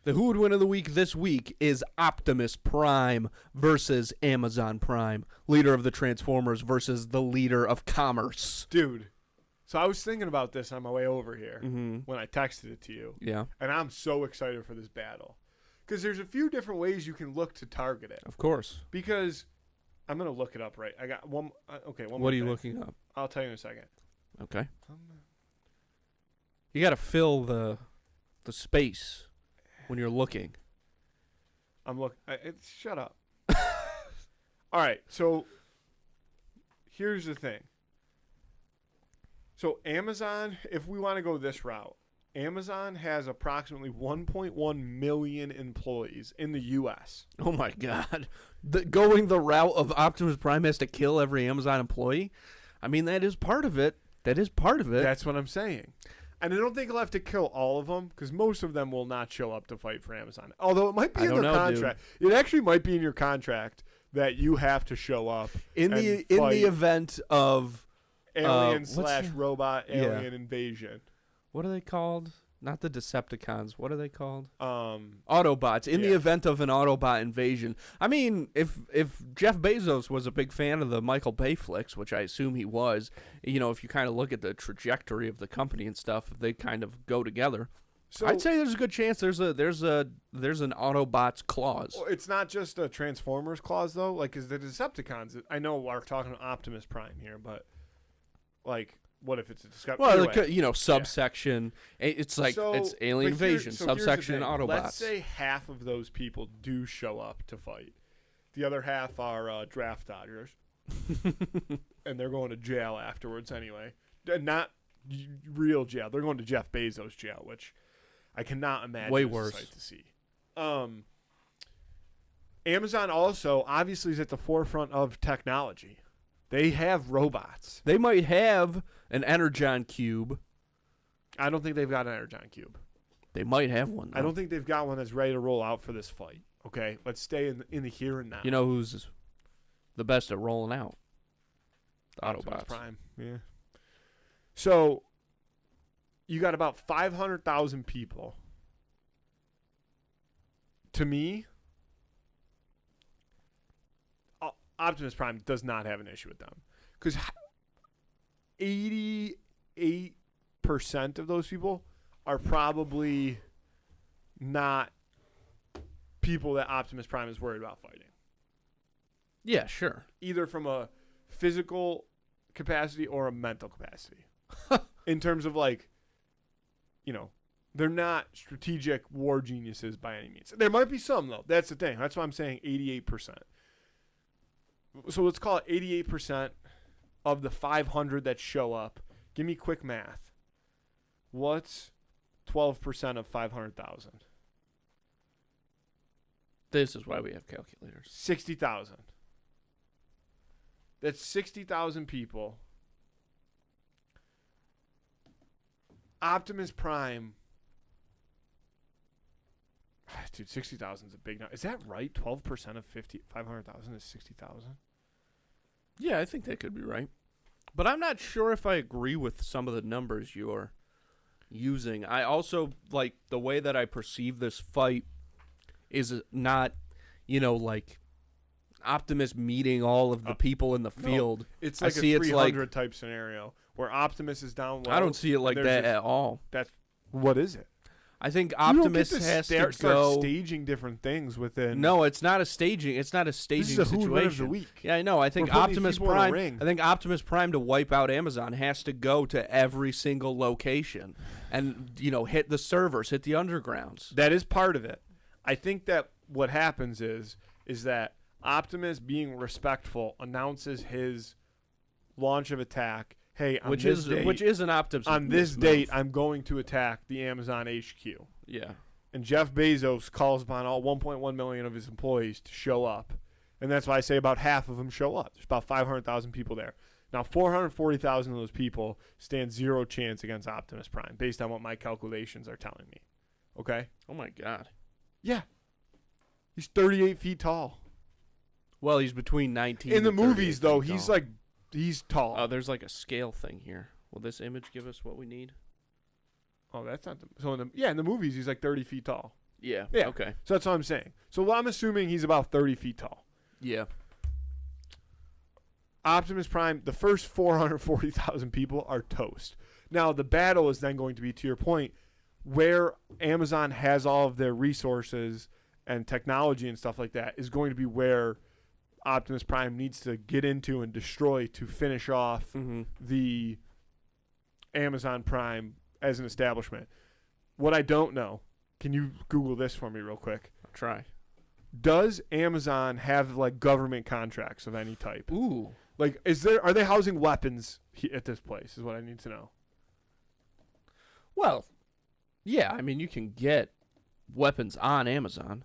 The Who Would Win of the Week this week is Optimus Prime versus Amazon Prime. Leader of the Transformers versus the leader of commerce. Dude, so I was thinking about this on my way over here when I texted it to you. Yeah. And I'm so excited for this battle. Because there's a few different ways you can look to target it. Of course. Because I'm going to look it up right. I got one. Okay, one more What are you thing. looking up? I'll tell you in a second. Okay. You got to fill the space when you're looking. I'm looking. Shut up. All right. So here's the thing. So Amazon, if we want to go this route, Amazon has approximately 1.1 million employees in the U.S. Oh, my God. Going the route of Optimus Prime has to kill every Amazon employee? I mean, that is part of it. That's what I'm saying. And I don't think he'll have to kill all of them because most of them will not show up to fight for Amazon. Although it might be in their contract. It actually might be in your contract that you have to show up in the event of alien/robot alien invasion. What are they called? Not the Decepticons. What are they called? Autobots. In the event of an Autobot invasion. I mean, if Jeff Bezos was a big fan of the Michael Bay flicks, which I assume he was, if you kind of look at the trajectory of the company and stuff, they kind of go together. So I'd say there's a good chance there's an Autobots clause. Well, it's not just a Transformers clause though. Like, is the Decepticons? I know we're talking Optimus Prime here, but like. What if it's a discovery? Well, anyway. Subsection. Yeah. It's like it's alien invasion. Subsection Autobots. Let's say half of those people do show up to fight. The other half are draft dodgers, and they're going to jail afterwards anyway. Not real jail. They're going to Jeff Bezos jail, which I cannot imagine. Way worse. A sight to see. Amazon also obviously is at the forefront of technology. They have robots. They might have an Energon cube. I don't think they've got an Energon cube. They might have one, though. I don't think they've got one that's ready to roll out for this fight. Okay, let's stay in the here and now. You know who's the best at rolling out? The Optimus Autobots. Prime. Yeah. So you got about 500,000 people. To me, Optimus Prime does not have an issue with them because 88% of those people are probably not people that Optimus Prime is worried about fighting. Yeah, sure. Either from a physical capacity or a mental capacity. In terms of they're not strategic war geniuses by any means. There might be some, though. That's the thing. That's why I'm saying 88%. So let's call it 88% of the 500 that show up. Give me quick math. What's 12% of 500,000? This is why we have calculators. 60,000. That's 60,000 people. Optimus Prime. Dude, 60,000 is a big number. Is that right? 12% of 500,000 is 60,000? Yeah, I think that could be right. But I'm not sure if I agree with some of the numbers you're using. I also, the way that I perceive this fight is not, Optimus meeting all of the people in the field. No, it's like a 300 type scenario where Optimus is down low. I don't see it like that at all. What is it? I think Optimus has to go staging different things within. No, it's not a staging. It's not a staging this is a situation. Who Wins the Week. Yeah, I know. I think Optimus Prime. I think Optimus Prime to wipe out Amazon has to go to every single location, and hit the servers, hit the undergrounds. That is part of it. I think that what happens is that Optimus, being respectful, announces his launch of attack. Hey, which is an Optimus. On this date, I'm going to attack the Amazon HQ. Yeah. And Jeff Bezos calls upon all 1.1 million of his employees to show up. And that's why I say about half of them show up. There's about 500,000 people there. Now, 440,000 of those people stand zero chance against Optimus Prime, based on what my calculations are telling me. Okay? Oh, my God. Yeah. He's 38 feet tall. Well, he's between 19 In the and movies, though, he's tall. Oh, there's a scale thing here. Will this image give us what we need? Oh, that's not so in the movies he's 30 feet tall. Yeah. Yeah. Okay. So that's what I'm saying. So I'm assuming he's about 30 feet tall. Yeah. Optimus Prime, the first 440,000 people are toast. Now, the battle is then going to be, to your point, where Amazon has all of their resources and technology and stuff like that is going to be where Optimus Prime needs to get into and destroy to finish off the Amazon Prime as an establishment. What I don't know, can you Google this for me real quick? I'll try. Does Amazon have like government contracts of any type? Ooh. Like, are they housing weapons at this place? Is what I need to know. Well, yeah. I mean, you can get weapons on Amazon.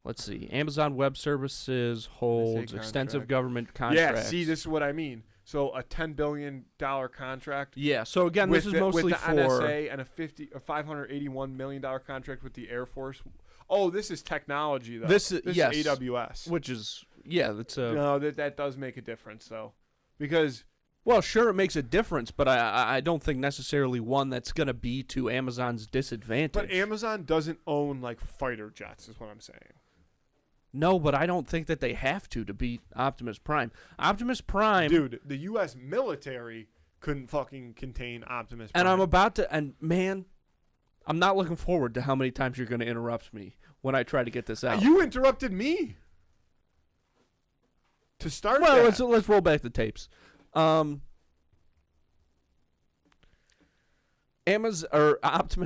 Let's see. Amazon Web Services holds extensive government contracts. Yeah. See, this is what I mean. So a $10 billion contract. Yeah. So again, this is mostly with the for NSA and a $581 million contract with the Air Force. Oh, this is technology though. This is AWS, which is that's a no. That does make a difference though, because well, sure, it makes a difference, but I don't think necessarily one that's going to be to Amazon's disadvantage. But Amazon doesn't own like fighter jets, is what I'm saying. No, but I don't think that they have to beat Optimus Prime. Optimus Prime, dude, the U.S. military couldn't fucking contain Optimus Prime. And I'm about to, and man, I'm not looking forward to how many times you're going to interrupt me when I try to get this out. You interrupted me. To start well, that. let's roll back the tapes. Optimus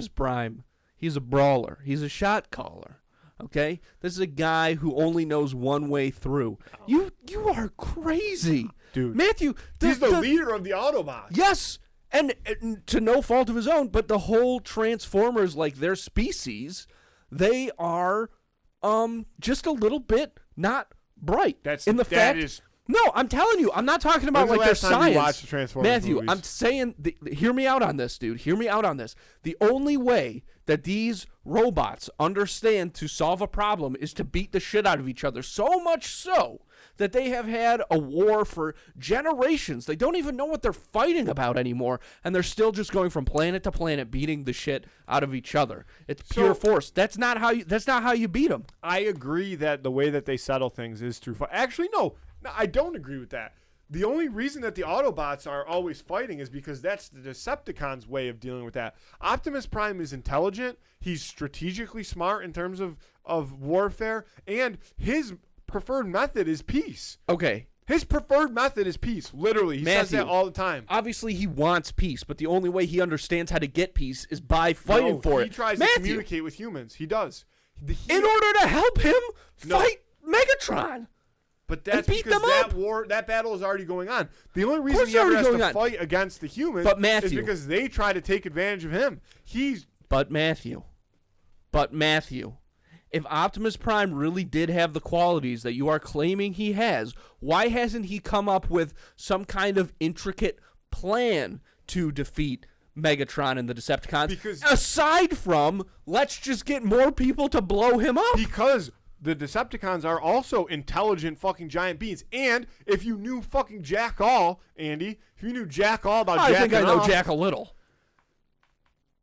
Prime, he's a brawler. He's a shot caller. Okay? This is a guy who only knows one way through. You are crazy. Dude. Matthew. He's the leader of the Autobots. Yes. And to no fault of his own, but the whole Transformers, like their species, they are just a little bit not bright. No, I'm telling you, I'm not talking about like their science. You watched the Transformers Matthew, movies? I'm saying, hear me out on this, dude. Hear me out on this. The only way that these robots understand to solve a problem is to beat the shit out of each other. So much so that they have had a war for generations. They don't even know what they're fighting about anymore, and they're still just going from planet to planet, beating the shit out of each other. It's pure force. That's not how you beat them. I agree that the way that they settle things is through fight. Actually, no, I don't agree with that. The only reason that the Autobots are always fighting is because that's the Decepticons' way of dealing with that. Optimus Prime is intelligent. He's strategically smart in terms of warfare, and his preferred method is peace. Okay. His preferred method is peace. Literally. He says that all the time. Obviously, he wants peace, but the only way he understands how to get peace is by fighting for it. He tries to communicate with humans. He does. In order to help him fight Megatron. But that's because that battle is already going on. The only reason he ever has to fight against the humans is because they try to take advantage of him. But Matthew, if Optimus Prime really did have the qualities that you are claiming he has, why hasn't he come up with some kind of intricate plan to defeat Megatron and the Decepticons? Because aside from, let's just get more people to blow him up. Because the Decepticons are also intelligent fucking giant beings. And if you knew fucking Jack All, Andy, if you knew Jack All about Jack, I think I know Jack a little.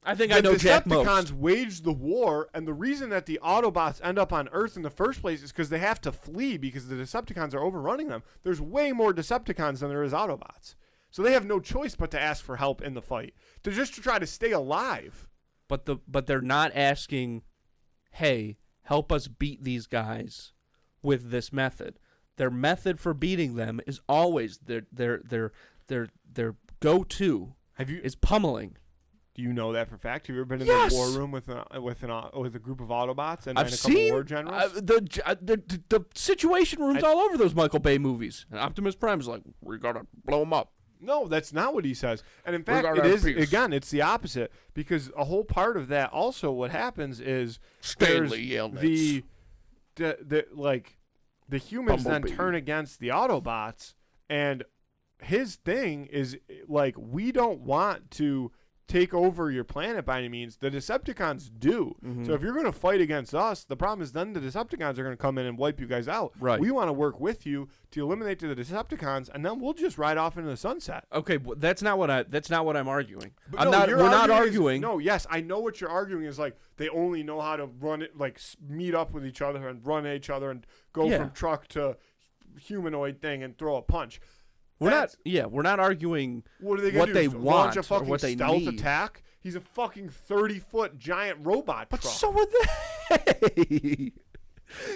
I think I know Jack most. The Decepticons waged the war, and the reason that the Autobots end up on Earth in the first place is because they have to flee because the Decepticons are overrunning them. There's way more Decepticons than there is Autobots. So they have no choice but to ask for help in the fight. They're just to try to stay alive. But they're not asking, hey, help us beat these guys with this method. Their method for beating them is always their go-to is pummeling. Do you know that for fact? Have you ever been in the war room with a group of Autobots and a couple war generals? The situation rooms all over those Michael Bay movies. And Optimus Prime's like, we gotta blow them up. No, that's not what he says. And in fact, it is again, it's the opposite, because a whole part of that also what happens is the humans then turn against the Autobots, and his thing is like, we don't want to take over your planet by any means. The Decepticons do. So if you're going to fight against us, the problem is then the Decepticons are going to come in and wipe you guys out. Right. We want to work with you to eliminate the Decepticons, and then we'll just ride off into the sunset. Okay, that's not what I'm arguing. But we're not arguing. Yes, I know what you're arguing is like they only know how to run it, like meet up with each other and run at each other and go from truck to humanoid thing and throw a punch. We're not arguing what they want launch a fucking or what they stealth need. attack. He's a fucking 30-foot giant robot But truck. so are they.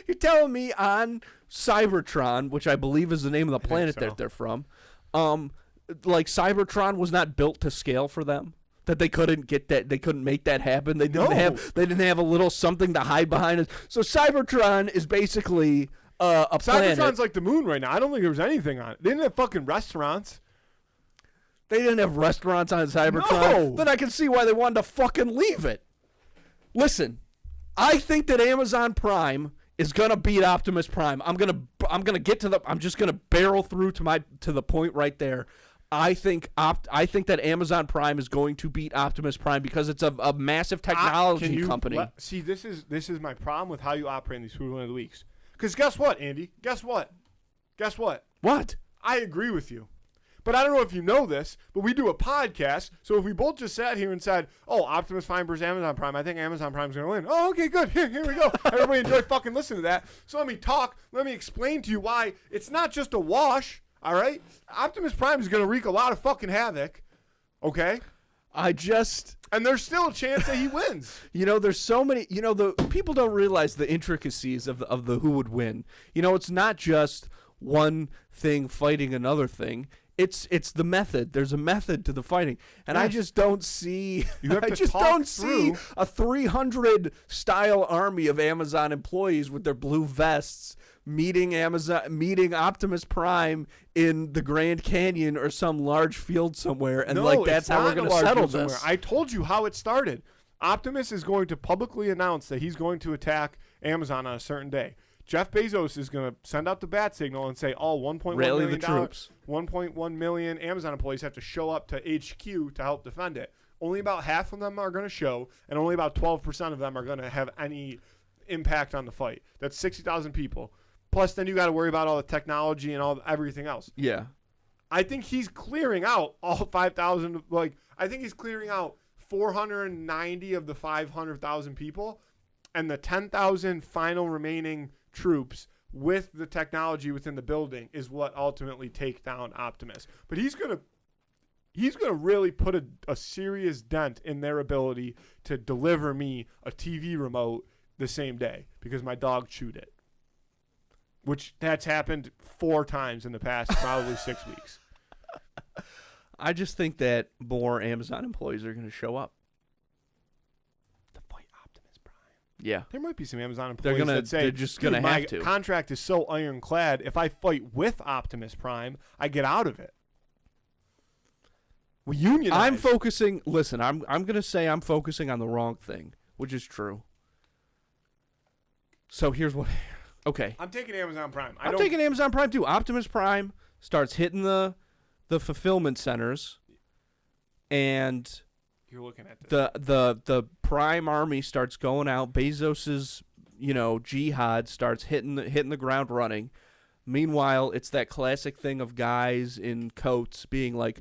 You're telling me on Cybertron, which I believe is the name of the planet that they're from, like Cybertron was not built to scale for them? That they couldn't get that, they couldn't make that happen. They didn't have a little something to hide behind it. So Cybertron is basically a planet. Cybertron's like the moon right now. I don't think there was anything on it. They didn't have fucking restaurants. They didn't have restaurants on Cybertron. No. Then I can see why they wanted to fucking leave it. Listen, I think that Amazon Prime is gonna beat Optimus Prime. I'm just gonna barrel through to the point right there. I think that Amazon Prime is going to beat Optimus Prime because it's a massive technology company. See, this is my problem with how you operate in these food one of the weeks. Because guess what, Andy? Guess what? What? I agree with you. But I don't know if you know this, but we do a podcast. So if we both just sat here and said, oh, Optimus Prime versus Amazon Prime, I think Amazon Prime's going to win. Oh, okay, good. Here we go. Everybody enjoy fucking listening to that. So let me talk. Let me explain to you why it's not just a wash, all right? Optimus Prime is going to wreak a lot of fucking havoc, okay? And there's still a chance that he wins. There's so many, the people don't realize the intricacies of the who would win. It's not just one thing fighting another thing. It's the method. There's a method to the fighting, and I just don't see. See a 300 style army of Amazon employees with their blue vests meeting Optimus Prime in the Grand Canyon or some large field somewhere, and that's how we're going to settle this. Somewhere. I told you how it started. Optimus is going to publicly announce that he's going to attack Amazon on a certain day. Jeff Bezos is going to send out the bat signal and say, all 1.1 million Amazon employees have to show up to HQ to help defend it. Only about half of them are going to show, and only about 12% of them are going to have any impact on the fight. That's 60,000 people. Plus, then you got to worry about all the technology and everything else. Yeah. I think he's clearing out all 5,000. I think he's clearing out 490 of the 500,000 people, and the 10,000 final remaining troops with the technology within the building is what ultimately take down Optimus. But he's gonna really put a serious dent in their ability to deliver me a TV remote the same day because my dog chewed it. Which that's happened 4 times in the past probably 6 weeks. I just think that more Amazon employees are going to show up. Yeah, there might be some Amazon employees that say they're just going to have to. My contract is so ironclad. If I fight with Optimus Prime, I get out of it. We unionize. I'm focusing. Listen, I'm going to say I'm focusing on the wrong thing, which is true. So here's what. Okay, I'm taking Amazon Prime. I'm taking Amazon Prime too. Optimus Prime starts hitting the fulfillment centers, and. You're looking at this. The Prime Army starts going out. Bezos's, jihad starts hitting the ground running. Meanwhile, it's that classic thing of guys in coats being like,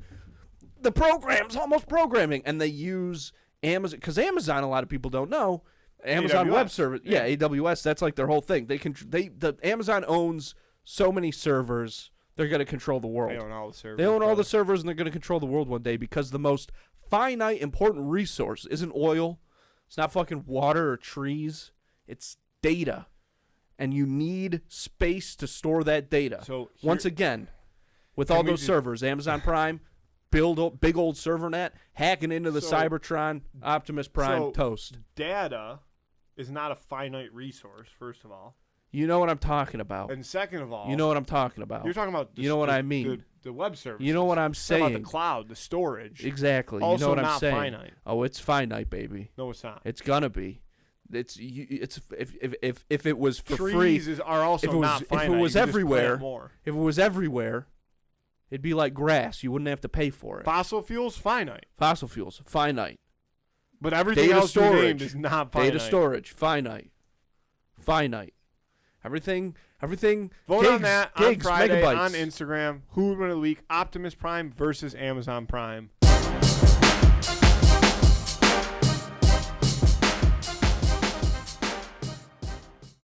the program's almost programming, and they use Amazon because Amazon. A lot of people don't know Amazon AWS. Web Service. Yeah, AWS. That's like their whole thing. The Amazon owns so many servers. They're going to control the world. They own all the servers. They own all the servers, and they're going to control the world one day because the most finite, important resource isn't oil. It's not fucking water or trees. It's data. And you need space to store that data. So once again, with all those servers, Amazon Prime, build a big old server net, hacking into the Cybertron, Optimus Prime, toast. Data is not a finite resource, first of all. You know what I'm talking about. And second of all, you know what I'm talking about. You're talking about I mean. The web service. You know what I'm saying. About the cloud, the storage. Exactly. Also you know what not I'm saying. Finite. Oh, it's finite, baby. No, it's not. It's gonna be. It's if it was for Trees free. Are also not finite. If it was everywhere. It'd be like grass. You wouldn't have to pay for it. Fossil fuels, finite. Fossil fuels, finite. But everything Data else you storage named is not finite. Data storage, finite. Finite. Everything. Vote on that on gigs, Friday megabytes. on Instagram. Who would win of the week? Optimus Prime versus Amazon Prime.